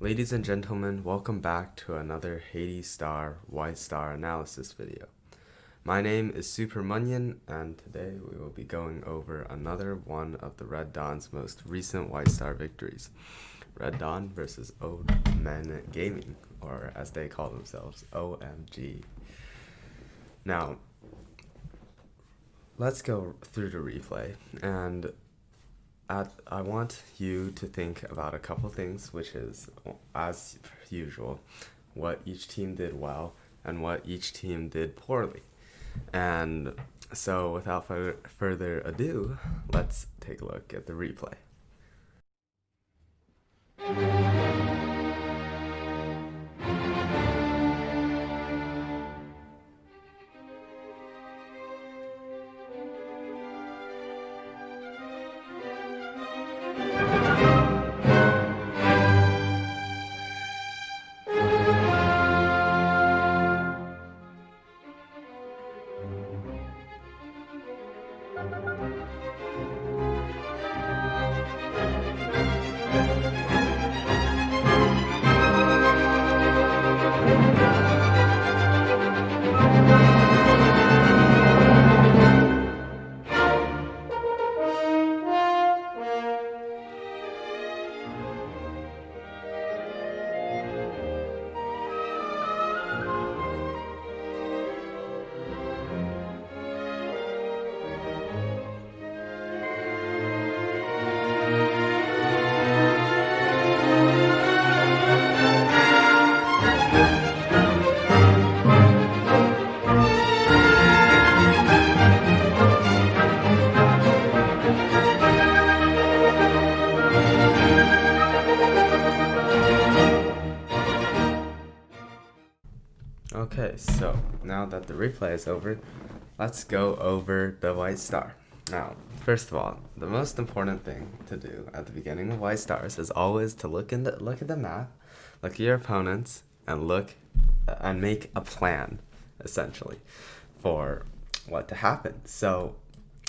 Ladies and gentlemen, welcome back to another Hade star, white star analysis video. My name is Super Munyon, and today we will be going over another one of the Red Dawn's most recent white star victories. Red Dawn versus OMG Gaming, or as they call themselves, OMG. Now, let's go through the replay, and I want you to think about a couple things, which is, as usual, what each team did well and what each team did poorly. And so, without further ado, let's take a look at the replay. Okay, so now that the replay is over, let's go over the white star. Now, first of all, the most important thing to do at the beginning of white stars is always to look at the map, look at your opponents, and make a plan, essentially, for what to happen. So,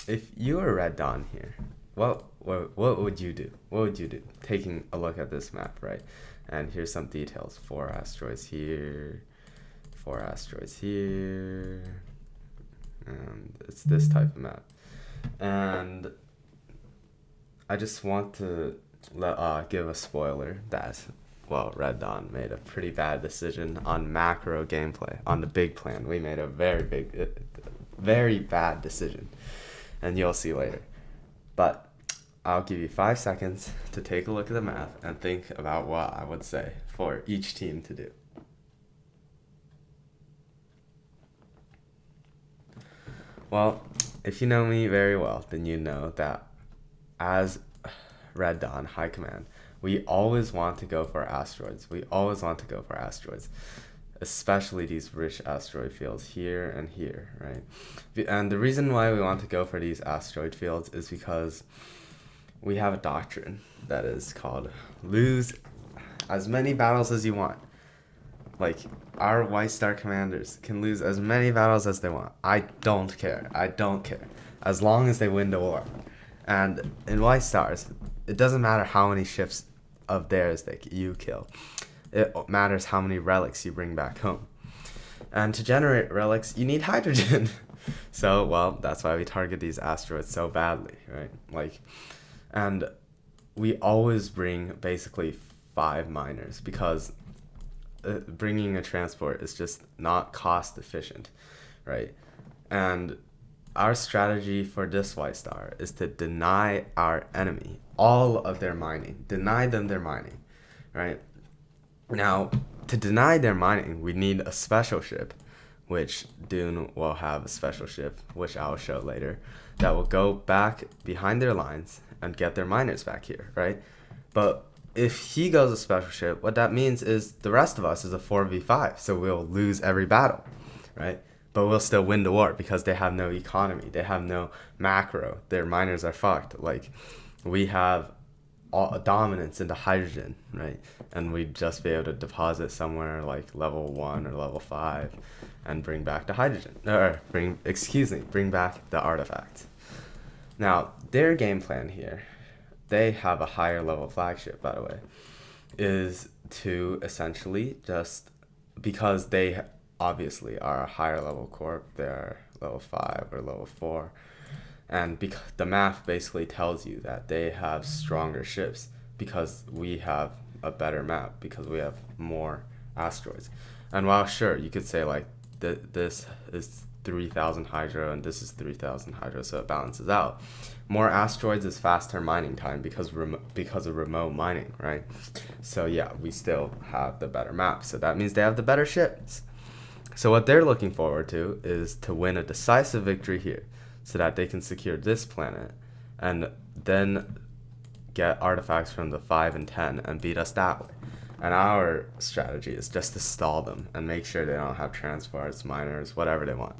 if you were Red Dawn here, what would you do? What would you do? Taking a look at this map, right? And here's some details: 4 asteroids here. 4 asteroids here, and it's this type of map. And I just want to give a spoiler that, well, Red Dawn made a pretty bad decision on macro gameplay. On the big plan, we made a very bad decision, and you'll see later. But I'll give you 5 seconds to take a look at the map and think about what I would say for each team to do. Well, if you know me very well, then you know that as Red Dawn High Command, we always want to go for asteroids. We always want to go for asteroids, especially these rich asteroid fields here and here, right? And the reason why we want to go for these asteroid fields is because we have a doctrine that is called lose as many battles as you want. Like, our white star commanders can lose as many battles as they want. I don't care. As long as they win the war. And in white stars, it doesn't matter how many ships of theirs you kill. It matters how many relics you bring back home. And to generate relics, you need hydrogen. So, well, that's why we target these asteroids so badly, right? And we always bring basically 5 miners because bringing a transport is just not cost efficient, right? And our strategy for this white star is to deny our enemy all of their mining, deny them their mining, right? Now, to deny their mining, we need a special ship, which Dune will have a special ship, which I'll show later, that will go back behind their lines and get their miners back here, right? But if he goes a special ship, what that means is the rest of us is a 4v5, so we'll lose every battle, right? But we'll still win the war because they have no economy, they have no macro, their miners are fucked. Like, we have all dominance into hydrogen, right? And we'd just be able to deposit somewhere like level 1 or level 5 and bring back the hydrogen, or bring back the artifact. Now, their game plan here, they have a higher level flagship, by the way. is to essentially just, because they obviously are a higher level corp, they're level 5 or level 4, and because the math basically tells you that they have stronger ships because we have a better map, because we have more asteroids. And while sure, you could say like this is 3,000 hydro and this is 3,000 hydro, so it balances out. More asteroids is faster mining time because of remote mining, right? So yeah, we still have the better map, so that means they have the better ships. So what they're looking forward to is to win a decisive victory here so that they can secure this planet and then get artifacts from the 5 and 10 and beat us that way. And our strategy is just to stall them and make sure they don't have transports, miners, whatever they want.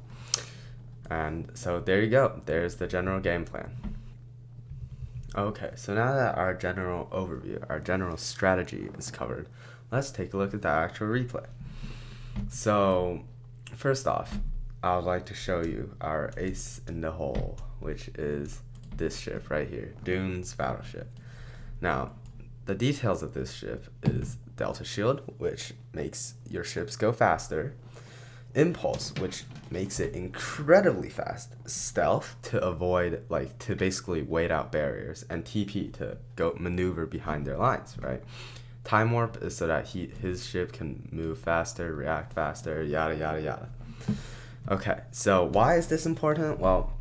And so there you go. There's the general game plan. Okay, so now that our general overview, our general strategy is covered, let's take a look at the actual replay. So, first off, I would like to show you our ace in the hole, which is this ship right here, Dune's battleship. Now, the details of this ship is Delta Shield, which makes your ships go faster, Impulse, which makes it incredibly fast, Stealth to avoid, like, to basically wait out barriers, and TP to go maneuver behind their lines, right? Time Warp is so that his ship can move faster, react faster, yada yada yada. Okay, so why is this important? Well,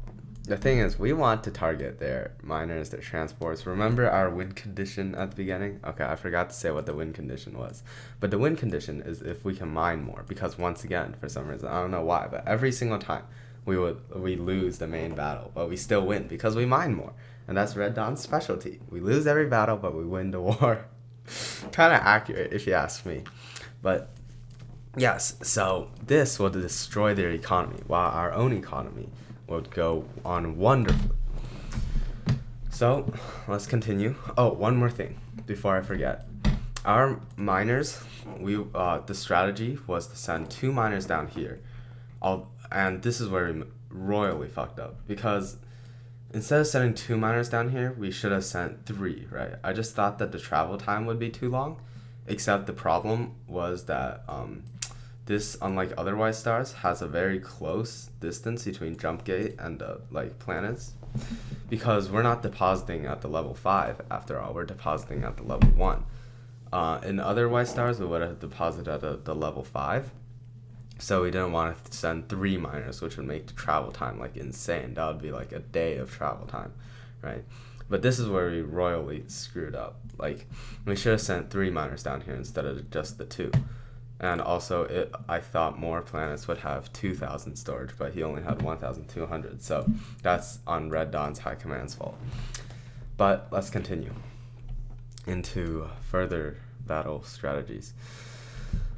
the thing is, we want to target their miners, their transports. Remember our win condition at the beginning? Okay, I forgot to say what the win condition was. But the win condition is if we can mine more, because once again, for some reason, I don't know why, but every single time we lose the main battle, but we still win because we mine more. And that's Red Dawn's specialty. We lose every battle, but we win the war. Kind of accurate, if you ask me. But yes, so this will destroy their economy, while our own economy would go on wonderfully. So let's continue. Oh, one more thing before I forget. Our miners, the strategy was to send 2 miners down here. And this is where we royally fucked up, because instead of sending 2 miners down here, we should have sent 3, right? I just thought that the travel time would be too long, except the problem was that this, unlike other white stars, has a very close distance between jump gate and like planets, because we're not depositing at the level 5 after all, we're depositing at the level 1. In other white stars, we would have deposited at the level 5, so we didn't want to send 3 miners, which would make the travel time like insane. That would be like a day of travel time, right? But this is where we royally screwed up. Like, we should have sent 3 miners down here instead of just the 2. And also, I thought more planets would have 2,000 storage, but he only had 1,200. So that's on Red Dawn's High Command's fault. But let's continue into further battle strategies.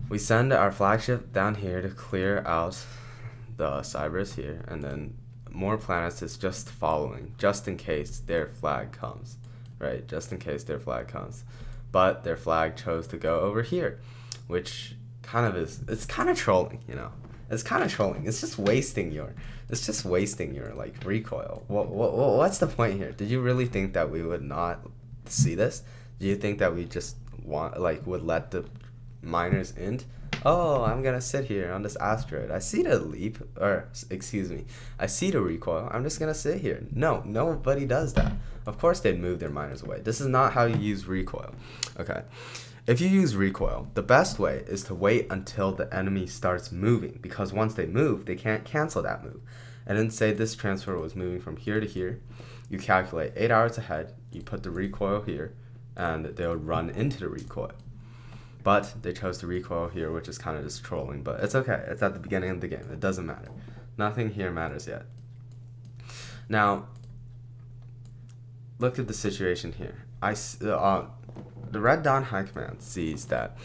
We send our flagship down here to clear out the Cybers here, and then more planets is just following, just in case their flag comes, right? Just in case their flag comes. But their flag chose to go over here, which it's kind of trolling, you know. It's kind of trolling. It's just wasting your like recoil. What's the point here? Did you really think that we would not see this? Do you think that we just would let the miners in? Oh, I'm gonna sit here on this asteroid. I see the leap, or excuse me, I see the recoil. I'm just gonna sit here. No, nobody does that. Of course they'd move their miners away. This is not how you use recoil. Okay. If you use recoil, the best way is to wait until the enemy starts moving, because once they move, they can't cancel that move. And then say this transfer was moving from here to here, you calculate 8 hours ahead, you put the recoil here, and they would run into the recoil. But they chose to recoil here, which is kind of just trolling, but it's okay. It's at the beginning of the game. It doesn't matter. Nothing here matters yet. Now, look at the situation here. The Red Dawn High Command sees that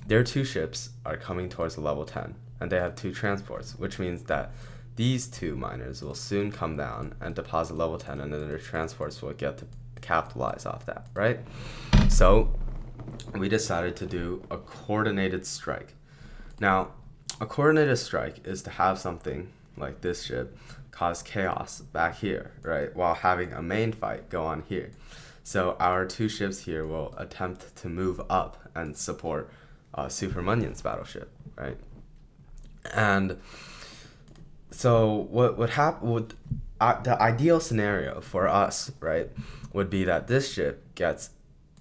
their 2 ships are coming towards the level 10, and they have 2 transports, which means that these 2 miners will soon come down and deposit level 10, and then their transports will get to capitalize off that, right? So we decided to do a coordinated strike. Now, a coordinated strike is to have something like this ship cause chaos back here, right, while having a main fight go on here. So our two ships here will attempt to move up and support Super Munion's battleship, right? And so what would happen would the ideal scenario for us, right, would be that this ship gets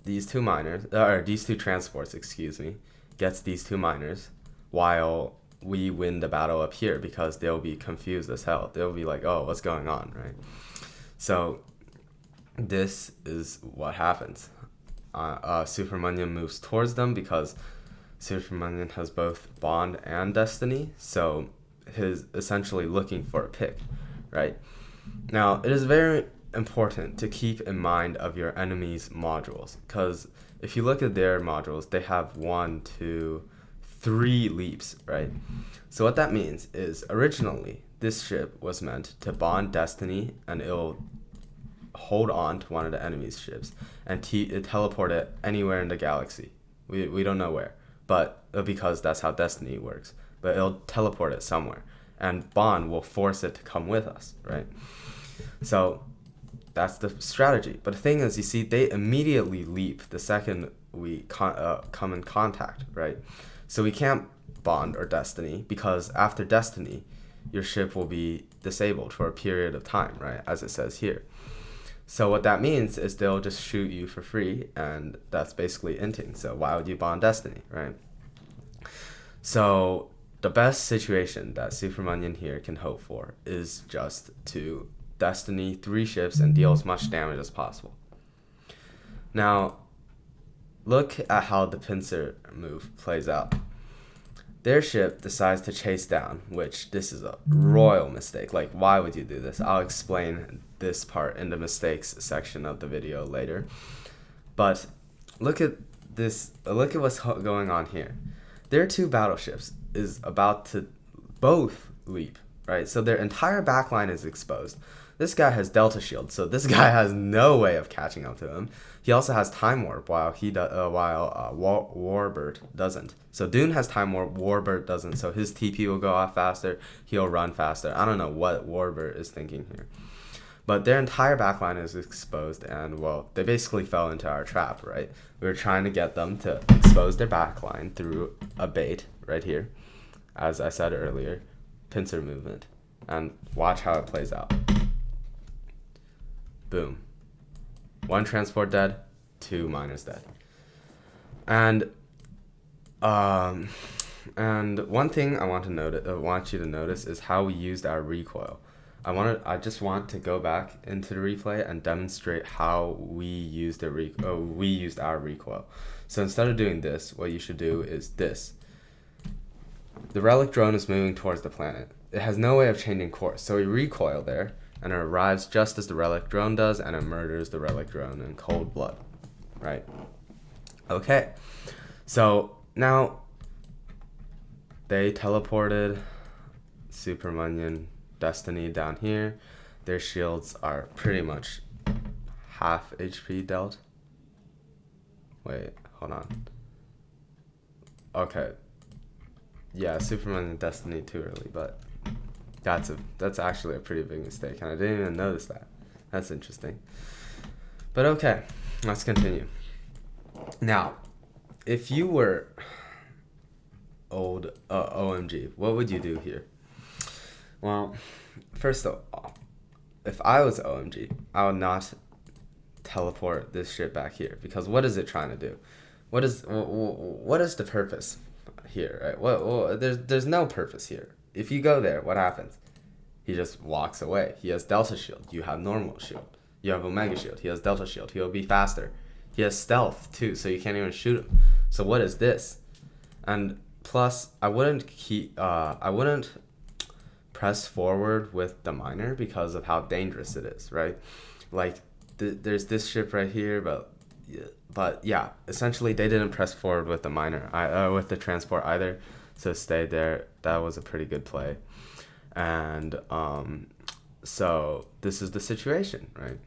these two miners, or these two transports, excuse me, gets these two miners, while we win the battle up here, because they'll be confused as hell. They'll be like, oh, what's going on, right? So this is what happens. Super Munion moves towards them because Super Munion has both Bond and Destiny, so he's essentially looking for a pick, right? Now, it is very important to keep in mind of your enemy's modules, because if you look at their modules, they have 1, 2, 3 leaps, right? So what that means is originally this ship was meant to bond Destiny, and it'll hold on to one of the enemy's ships and teleport it anywhere in the galaxy. We don't know where, but because that's how Destiny works. But it'll teleport it somewhere, and Bond will force it to come with us, right? So that's the strategy. But the thing is, you see, they immediately leap the second we come in contact, right? So we can't Bond or Destiny, because after Destiny, your ship will be disabled for a period of time, right? As it says here. So what that means is they'll just shoot you for free, and that's basically inting. So why would you Bond Destiny, right? So the best situation that Super Munion here can hope for is just to Destiny 3 ships and deal as much damage as possible. Now, look at how the pincer move plays out. Their ship decides to chase down, which this is a royal mistake. Like, why would you do this? I'll explain this part in the mistakes section of the video later. But look at this. Look at what's going on here. Their two battleships is about to both leap, right? So their entire backline is exposed. This guy has Delta Shield, so this guy has no way of catching up to him. He also has Time Warp, while Warbird doesn't. So Dune has Time Warp, Warbird doesn't. So his TP will go off faster. He'll run faster. I don't know what Warbird is thinking here. But their entire backline is exposed, and, well, they basically fell into our trap, right? We were trying to get them to expose their backline through a bait right here, as I said earlier, pincer movement. And watch how it plays out. Boom. 1 transport dead, 2 miners dead. And one thing I want you to notice is how we used our recoil. I just want to go back into the replay and demonstrate how we used our recoil. So instead of doing this, what you should do is this. The relic drone is moving towards the planet. It has no way of changing course, so we recoil there, and it arrives just as the relic drone does, and it murders the relic drone in cold blood, right? Okay, so now they teleported Super Munion Destiny down here. Their shields are pretty much half HP dealt. Wait, hold on. Okay. Yeah, Super Munion Destiny too early, but that's actually a pretty big mistake, and I didn't even notice that. That's interesting. But okay, let's continue. Now, if you were old OMG, what would you do here? Well, first of all, if I was OMG, I would not teleport this ship back here, because what is it trying to do? What is the purpose here? Right? There's no purpose here. If you go there, what happens? He just walks away. He has Delta Shield. You have normal shield. You have Omega Shield. He has Delta Shield. He'll be faster. He has stealth too, so you can't even shoot him. So what is this? And plus, I wouldn't press forward with the miner because of how dangerous it is, right? Like, there's this ship right here, but yeah, essentially they didn't press forward with the miner, with the transport either, so stayed there. That was a pretty good play. And so this is the situation, right?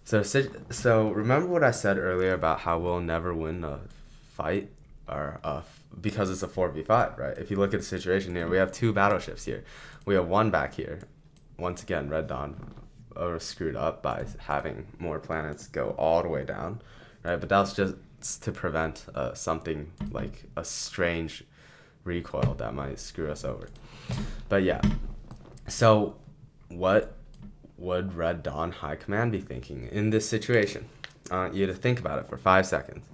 So remember what I said earlier about how we'll never win a fight, or because it's a 4v5, right? If you look at the situation here, we have 2 battleships here. We have 1 back here. Once again, Red Dawn screwed up by having more planets go all the way down, right? But that was just to prevent something like a strange recoil that might screw us over. But yeah, so what would Red Dawn High Command be thinking in this situation? I want you to think about it for 5 seconds.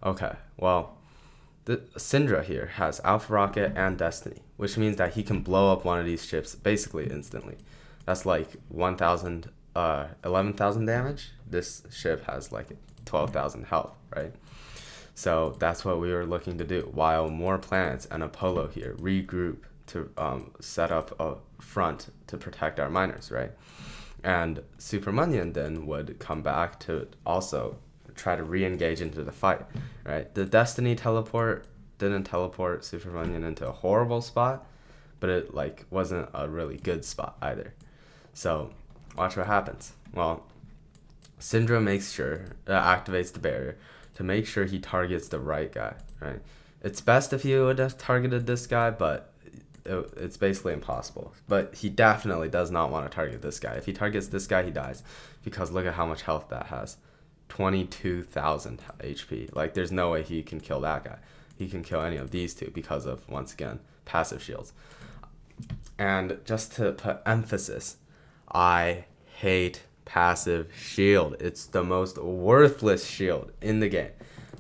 Okay, well, the Syndra here has Alpha Rocket and Destiny, which means that he can blow up one of these ships basically instantly. That's like 11,000 damage. This ship has like 12,000 health, right? So that's what we were looking to do, while more planets and Apollo here regroup to set up a front to protect our miners, right? And Supermunion then would come back to also try to re-engage into the fight, right? The Destiny teleport didn't teleport Supermunion into a horrible spot, but it like wasn't a really good spot either. So watch what happens. Well, Syndra makes sure activates the barrier to make sure he targets the right guy, right? It's best if he would have targeted this guy, but it's basically impossible. But he definitely does not want to target this guy. If he targets this guy, he dies, because look at how much health that has. 22,000 HP. Like, there's no way he can kill that guy. He can kill any of these two because of, once again, passive shields. And just to put emphasis, I hate passive shield. It's the most worthless shield in the game.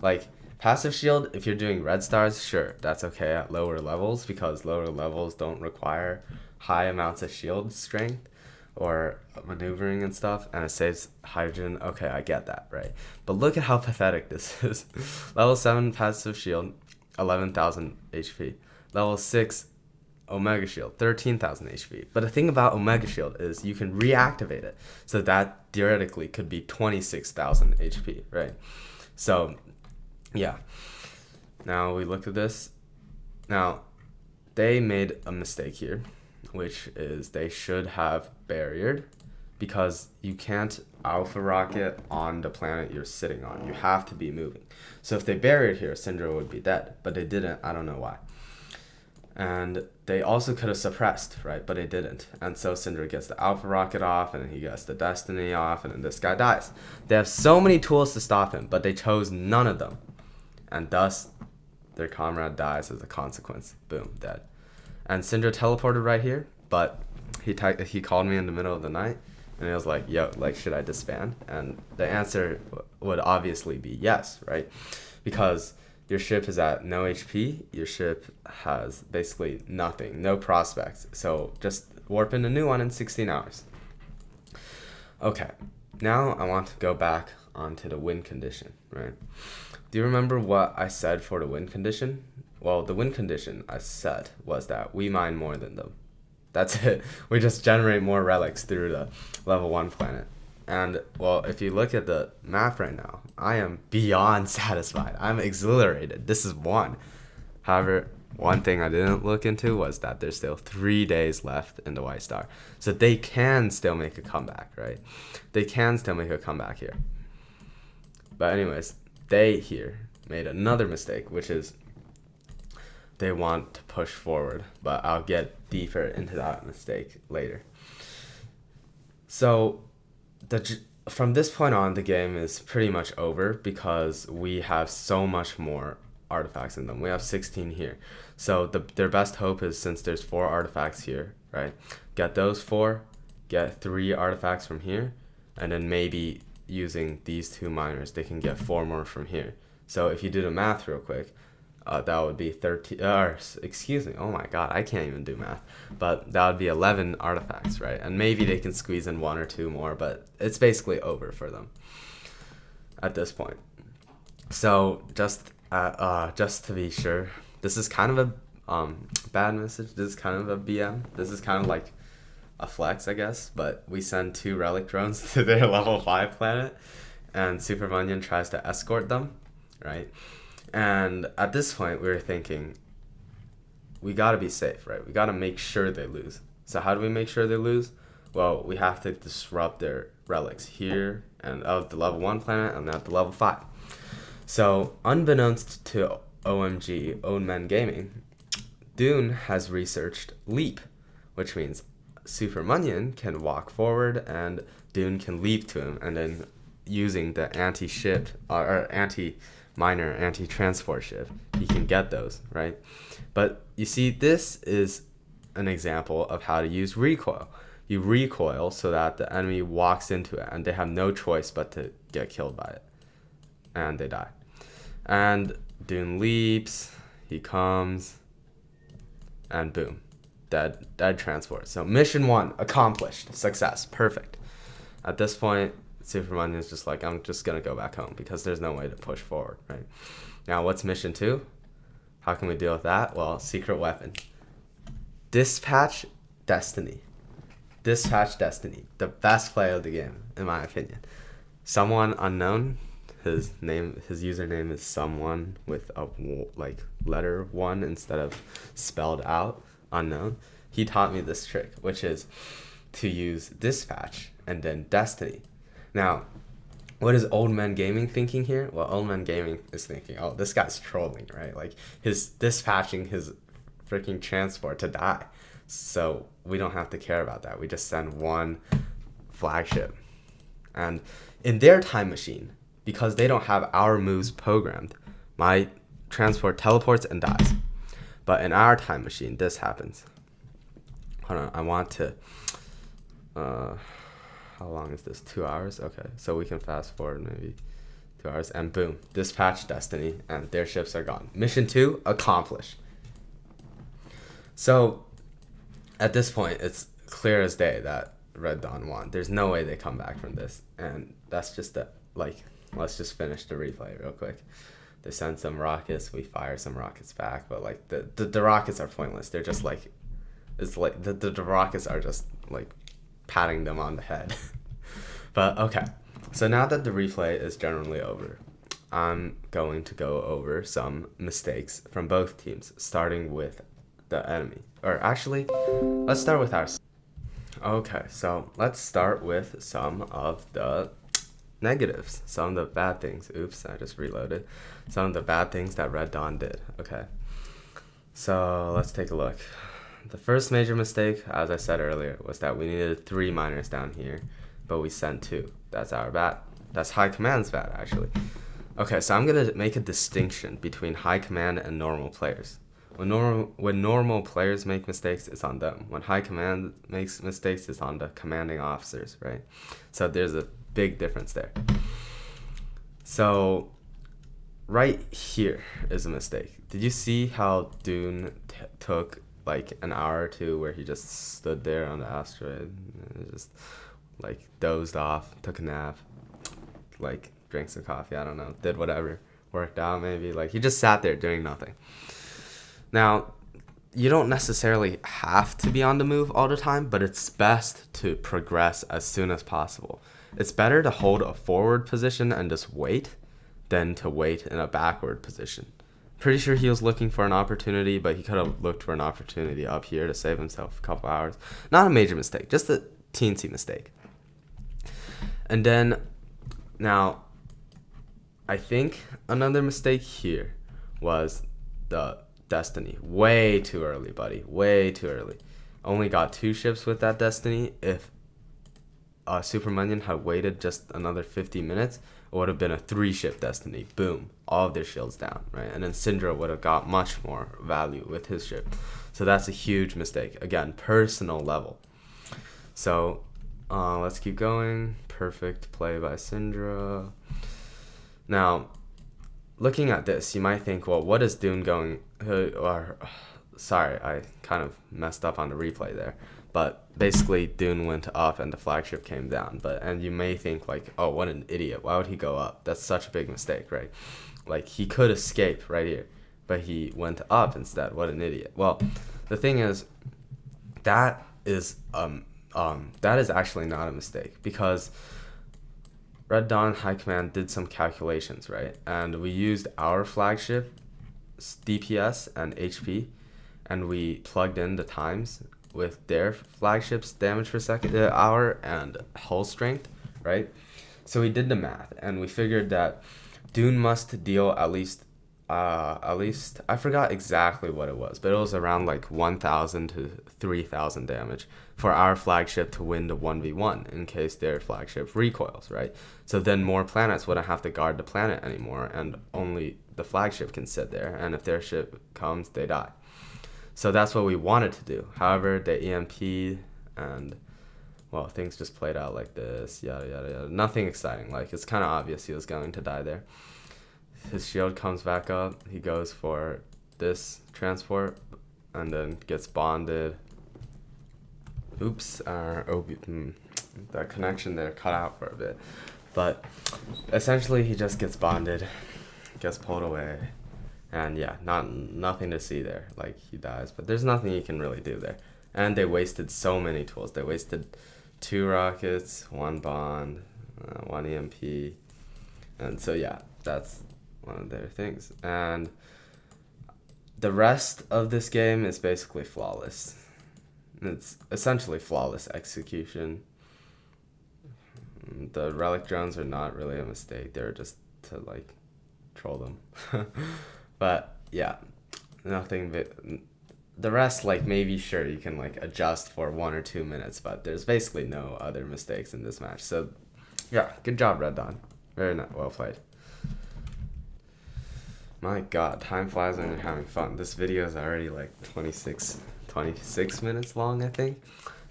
Like, passive shield, if you're doing red stars, sure, that's okay at lower levels, because lower levels don't require high amounts of shield strength or maneuvering and stuff, and it saves hydrogen. Okay, I get that, right? But look at how pathetic this is. Level 7 passive shield, 11,000 HP. Level 6 Omega Shield, 13,000 HP. But the thing about Omega Shield is you can reactivate it, so that theoretically could be 26,000 HP, right? So, yeah. Now we look at this. Now, they made a mistake here, which is they should have barriered, because you can't alpha rocket on the planet you're sitting on. You have to be moving. So if they barriered here, Syndra would be dead, but they didn't. I don't know why. And they also could have suppressed, right? But they didn't. And so Syndra gets the alpha rocket off, and he gets the Destiny off, and then this guy dies. They have so many tools to stop him, but they chose none of them. And thus, their comrade dies as a consequence. Boom, dead. And Syndra teleported right here, but he called me in the middle of the night, and he was like, yo, like, should I disband? And the answer would obviously be yes, right? Because your ship is at no HP, your ship has basically nothing, no prospects. So just warp in a new one in 16 hours. Okay, now I want to go back onto the win condition, right? Do you remember what I said for the win condition? Well, the win condition I said was that we mine more than them. That's it. We just generate more relics through the level 1 planet. And, well, if you look at the map right now, I am beyond satisfied. I'm exhilarated. This is 1. However, one thing I didn't look into was that there's still 3 days left in the White Star. So they can still make a comeback, right? They can still make a comeback here. But anyways, they here made another mistake, which is they want to push forward. But I'll get deeper into that mistake later. So from this point on, the game is pretty much over, because we have so much more artifacts in them. We have 16 here. So their best hope is, since there's 4 artifacts here, right? Get those 4, get 3 artifacts from here, and then maybe using these 2 miners, they can get 4 more from here. So if you do the math real quick, that would be 13, excuse me, oh my god, I can't even do math. But that would be 11 artifacts, right? And maybe they can squeeze in 1 or 2 more, but it's basically over for them at this point. So just to be sure, this is kind of a bad message. This is kind of a BM. This is kind of like a flex, I guess. But we send 2 relic drones to their level 5 planet, and Supermunion tries to escort them, right? And at this point, we were thinking, we gotta be safe, right? We gotta make sure they lose. So how do we make sure they lose? Well, we have to disrupt their relics here, and of the level 1 planet, and at the level 5. So, unbeknownst to OMG, Own Men Gaming, Dune has researched leap, which means Super Munyon can walk forward and Dune can leap to him, and then using the anti-ship or anti-miner, anti-transport ship, he can get those, right? But you see, this is an example of how to use recoil. You recoil so that the enemy walks into it and they have no choice but to get killed by it. And they die. And Dune leaps, he comes, and boom. Dead transport. So mission 1 accomplished. Success. Perfect. At this point, Superman is just like, I'm just going to go back home because there's no way to push forward, right? Now, what's mission 2? How can we deal with that? Well, secret weapon. Dispatch Destiny. Dispatch Destiny. The best play of the game, in my opinion. Someone unknown. His username is someone with a letter 1 instead of spelled out, unknown. He taught me this trick, which is to use dispatch and then destiny. Now, what is Old Man Gaming thinking here? Well, Old Man Gaming is thinking, oh, this guy's trolling, right? Like, his dispatching his freaking transport to die. So we don't have to care about that. We just send one flagship. And in their time machine, because they don't have our moves programmed, my transport teleports and dies. But in our time machine, this happens. Hold on, I want to... how long is this? 2 hours? Okay, so we can fast forward maybe 2 hours, and boom, dispatch Destiny, and their ships are gone. Mission 2, accomplished. So, at this point, it's clear as day that Red Dawn won. There's no way they come back from this, and that's just the, let's just finish the replay real quick. They send some rockets, we fire some rockets back, but the rockets are pointless. They're just the rockets are just patting them on the head. But okay, so now that the replay is generally over, I'm going to go over some mistakes from both teams, starting with the enemy. Or actually, let's start with ours. Okay, so let's start with some of the negatives, some of the bad things. Oops, I just reloaded. Some of the bad things that Red Dawn did. Okay, so let's take a look. The first major mistake, as I said earlier, was that we needed 3 miners down here, but we sent 2. That's our bad. That's High Command's bad, actually. Okay, so I'm going to make a distinction between High Command and normal players. When normal players make mistakes, it's on them. When High Command makes mistakes, it's on the commanding officers, right? So there's a big difference there. So right here is a mistake. Did you see how Dune took an hour or 2 where he just stood there on the asteroid and just dozed off, took a nap, drank some coffee, I don't know, did whatever, worked out maybe, he just sat there doing nothing. Now, you don't necessarily have to be on the move all the time, but it's best to progress as soon as possible. It's better to hold a forward position and just wait than to wait in a backward position. Pretty sure he was looking for an opportunity, but he could have looked for an opportunity up here to save himself a couple hours. Not a major mistake, just a teensy mistake. And then, now, I think another mistake here was the Destiny. Way too early, buddy. Way too early. Only got 2 ships with that Destiny. If Super Munyon had waited just another 50 minutes, it would have been a 3-ship Destiny. Boom. All of their shields down, right? And then Syndra would have got much more value with his ship. So that's a huge mistake. Again, personal level. So let's keep going. Perfect play by Syndra. Now, looking at this, you might think, well, what is Dune going... sorry, I kind of messed up on the replay there. But basically, Dune went up and the flagship came down. And you may think, oh, what an idiot. Why would he go up? That's such a big mistake, right? He could escape right here. But he went up instead. What an idiot. Well, the thing is, that is actually not a mistake. Because Red Dawn High Command did some calculations, right? And we used our flagship DPS and HP, and we plugged in the times with their flagship's damage per second hour and hull strength, right? So we did the math, and we figured that Dune must deal at least At least I forgot exactly what it was, but it was around like 1,000 to 3,000 damage for our flagship to win the 1v1 in case their flagship recoils, right? So then more planets wouldn't have to guard the planet anymore, and only the flagship can sit there, and if their ship comes, they die. So that's what we wanted to do. However, the EMP and, well, things just played out like this, yada yada yada. Nothing exciting. Like, it's kind of obvious he was going to die there. His shield comes back up. He goes for this transport and then gets bonded. Oops, that connection there cut out for a bit. But essentially, he just gets bonded, gets pulled away, and yeah, nothing to see there. Like, he dies, but there's nothing you can really do there. And they wasted so many tools. They wasted 2 rockets, 1 bond, 1 EMP, and so yeah, that's one of their things. And the rest of this game is basically flawless. It's essentially flawless execution. The relic drones are not really a mistake. They're just to like troll them. But yeah, nothing. The rest, like, maybe sure you can like adjust for 1 or 2 minutes, but there's basically no other mistakes in this match. So yeah, good job, Red Dawn. Very well played. My god, time flies when you're having fun. This video is already like 26 minutes long, I think.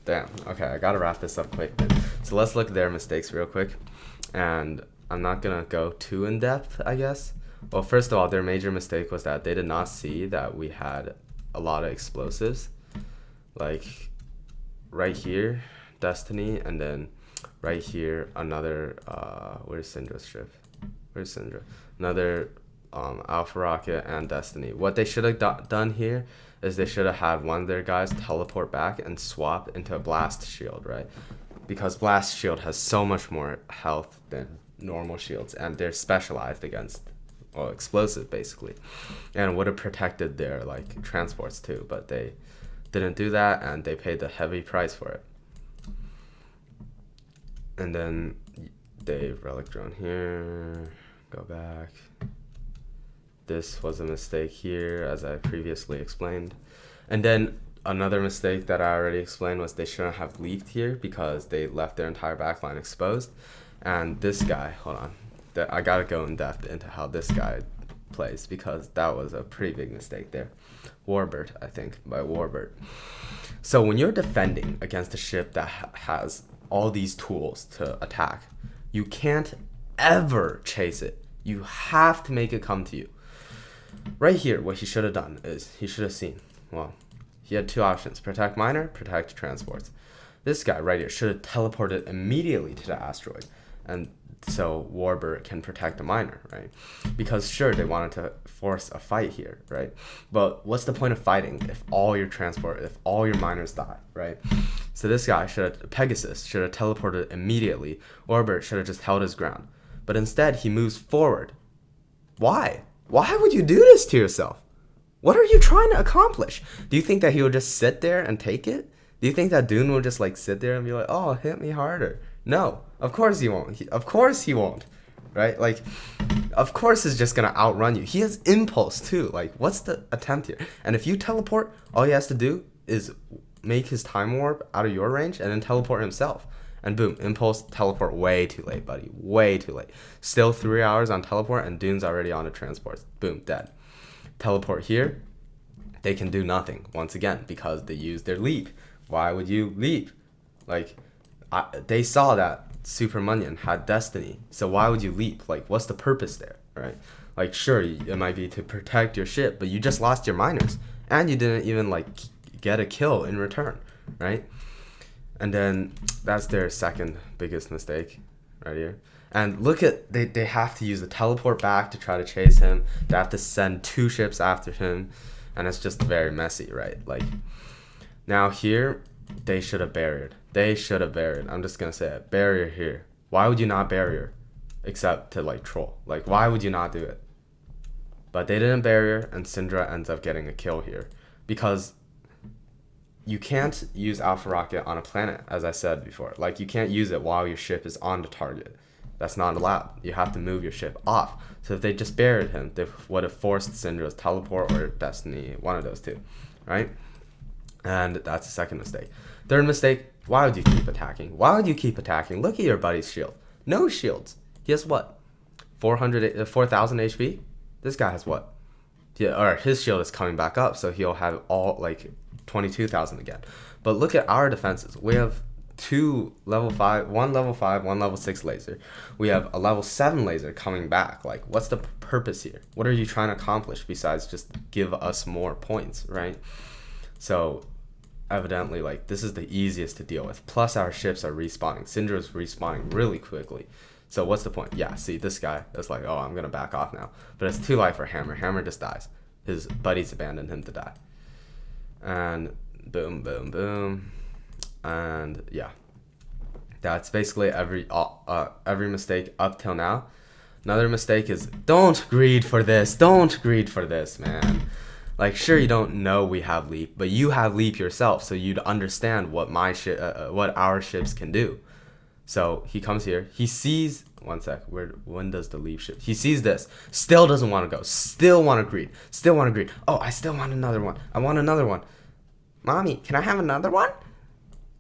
Damn. Okay, I gotta wrap this up quick. So let's look at their mistakes real quick. And I'm not gonna go too in depth, I guess. Well, first of all, their major mistake was that they did not see that we had a lot of explosives. Like, right here, Destiny, and then right here, another, where's Syndra's ship? Where's Syndra? Another Alpha Rocket and Destiny. What they should have done here is they should have had one of their guys teleport back and swap into a Blast Shield, right? Because Blast Shield has so much more health than normal shields, and they're specialized against, well, explosive basically, and would have protected their like transports too, but they didn't do that, and they paid the heavy price for it. And then they relic drone here, go back. This was a mistake here, as I previously explained. And then another mistake that I already explained was they shouldn't have leaked here because they left their entire backline exposed. And this guy, hold on, I gotta go in depth into how this guy plays because that was a pretty big mistake there. Warbird, I think, by Warbird. So when you're defending against a ship that has all these tools to attack, you can't ever chase it. You have to make it come to you. Right here, what he should have done is he should have seen, well, he had 2 options: protect miner, protect transports. This guy right here should have teleported immediately to the asteroid, and so Warbird can protect the miner, right? Because sure, they wanted to force a fight here, right? But what's the point of fighting if all your miners die, right? So this guy Pegasus should have teleported immediately. Warbird should have just held his ground, but instead he moves forward. Why? Why would you do this to yourself? What are you trying to accomplish? Do you think that he would just sit there and take it? Do you think that Dune will just like sit there and be like, oh, hit me harder? No, of course he won't. Of course he won't, right? Like, of course he's just gonna outrun you. He has impulse too. Like, what's the attempt here? And if you teleport, all he has to do is make his time warp out of your range and then teleport himself. And boom, impulse, teleport way too late, buddy. Way too late. Still 3 hours on teleport and Dune's already on a transport. Boom, dead. Teleport here, they can do nothing once again because they used their leap. Why would you leap? Like, they saw that Super Munyon had Destiny, so why would you leap? Like, what's the purpose there, right? Like, sure, it might be to protect your ship, but you just lost your miners, and you didn't even like get a kill in return, right? And then that's their second biggest mistake right here. And look at, they have to use the teleport back to try to chase him. They have to send 2 ships after him. And it's just very messy, right? Like, now here, they should have barriered. They should have barriered. I'm just going to say it. Barrier here. Why would you not barrier? Except to, like, troll. Like, why would you not do it? But they didn't barrier, and Syndra ends up getting a kill here. Because you can't use Alpha Rocket on a planet, as I said before. Like, you can't use it while your ship is on the target. That's not allowed. You have to move your ship off. So if they just buried him, they would have forced Syndra's teleport or Destiny, one of those two, right? And that's the second mistake. Third mistake, why would you keep attacking? Why would you keep attacking? Look at your buddy's shield. No shields. He has what? 4,000 HP? This guy has what? Yeah, or his shield is coming back up, so he'll have all like 22,000 again. But look at our defenses. We have one level 5, one level 6 laser. We have a level 7 laser coming back. Like, what's the purpose here? What are you trying to accomplish besides just give us more points, right? So evidently, like, this is the easiest to deal with. Plus our ships are respawning. Syndra's respawning really quickly. So what's the point? Yeah, see, this guy is like, oh, I'm gonna back off now. But it's too light for Hammer. Hammer just dies. His buddies abandoned him to die. And boom, boom, boom. And yeah, that's basically every mistake up till now. Another mistake is don't greed for this. Don't greed for this, man. Like, sure, you don't know we have leap, but you have leap yourself, so you'd understand what what our ships can do. So he comes here. He sees. One sec. When does the leap ship? He sees this. Still doesn't want to go. Still want to greed. Still want to greed. Oh, I still want another one. I want another one. Mommy, can I have another one?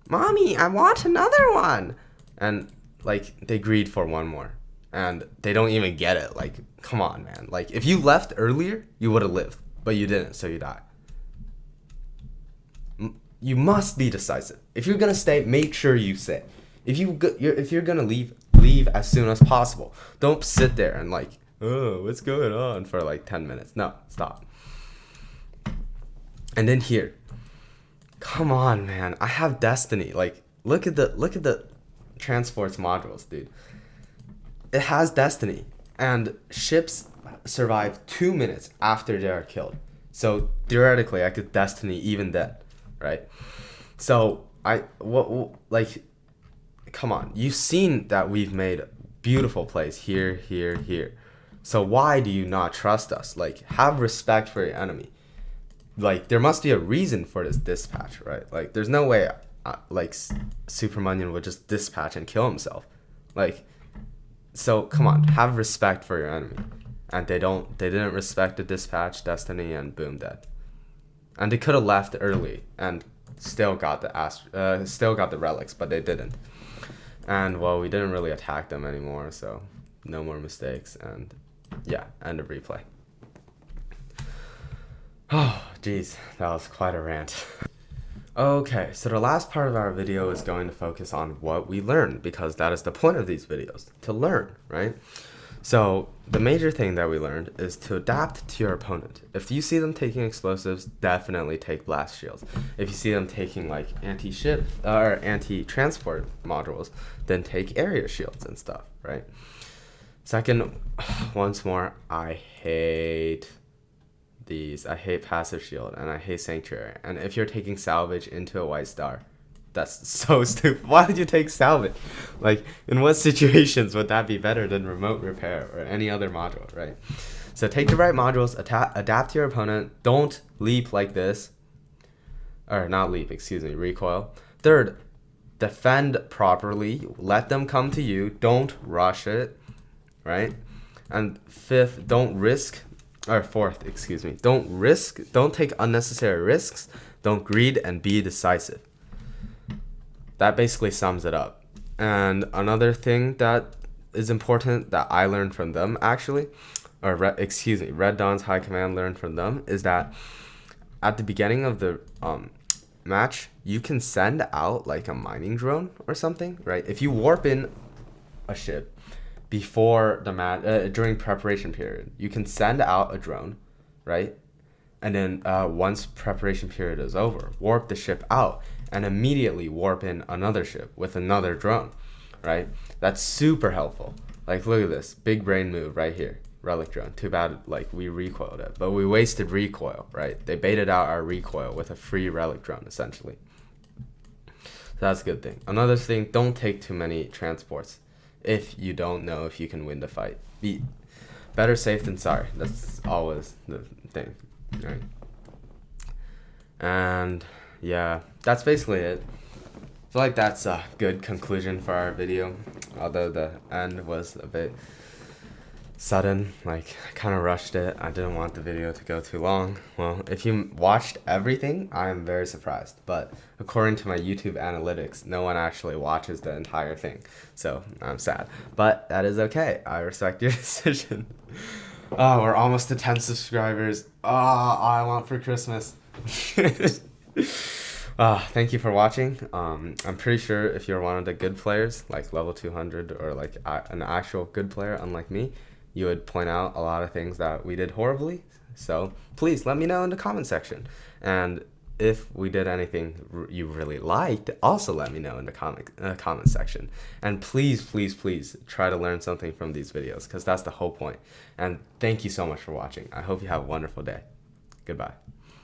Mommy, I want another one. And like they greed for one more, and they don't even get it. Like, come on, man. Like, if you left earlier, you would have lived, but you didn't, so you die. You must be decisive. If you're gonna stay, make sure you stay. If you're gonna leave as soon as possible. Don't sit there and like, oh, what's going on for like 10 minutes. No, stop. And then here, come on, man. I have Destiny. Like, look at the transports modules, dude. It has Destiny, and ships survive 2 minutes after they are killed. So theoretically, I could Destiny even then, right? So come on, you've seen that we've made beautiful plays here, here, here. So why do you not trust us? Like, have respect for your enemy. Like, there must be a reason for this dispatch, right? Like, there's no way, Supermunion would just dispatch and kill himself. Like, so come on, have respect for your enemy. And they didn't respect the dispatch, Destiny, and boom, dead. And they could have left early and still got the relics, but they didn't. And well, we didn't really attack them anymore, so no more mistakes. And yeah, end of replay. Oh, geez, that was quite a rant. Okay, so the last part of our video is going to focus on what we learned, because that is the point of these videos, to learn, right? So the major thing that we learned is to adapt to your opponent. If you see them taking explosives, definitely take blast shields. If you see them taking like anti-ship or anti-transport modules, then take area shields and stuff, right? Second, once more, I hate these. I hate passive shield and I hate sanctuary. And if you're taking salvage into a white star, that's so stupid. Why did you take salvage? Like, in what situations would that be better than remote repair or any other module, right? So take the right modules, adapt to your opponent. Don't leap like this. Or not leap, excuse me, recoil. Third, defend properly. Let them come to you. Don't rush it, right? And fourth, excuse me, don't take unnecessary risks. Don't greed and be decisive. That basically sums it up. And another thing that is important that I learned from them, actually, Red Dawn's High Command learned from them, is that at the beginning of the match, you can send out like a mining drone or something, right? If you warp in a ship before the match, during preparation period, you can send out a drone, right? And then once preparation period is over, warp the ship out and immediately warp in another ship with another drone, right? That's super helpful. Like, look at this big brain move right here, relic drone. Too bad, like, we recoiled it, but we wasted recoil, right? They baited out our recoil with a free relic drone, essentially. So that's a good thing. Another thing, don't take too many transports if you don't know if you can win the fight. Be better safe than sorry. That's always the thing, right? And yeah, that's basically it. feel like that's a good conclusion for our video, although the end was a bit sudden. Like, I kind of rushed it. I didn't want the video to go too long. Well, if you watched everything, I am very surprised, but according to my YouTube analytics, no one actually watches the entire thing, so I'm sad, but that is okay. I respect your decision. Oh, we're almost to 10 subscribers. All I want for Christmas. Thank you for watching. I'm pretty sure if you're one of the good players, like level 200, or like an actual good player, unlike me, you would point out a lot of things that we did horribly. So please let me know in the comment section. And if we did anything you really liked, also let me know in the comment section. And please, please, please try to learn something from these videos, because that's the whole point. And thank you so much for watching. I hope you have a wonderful day. Goodbye.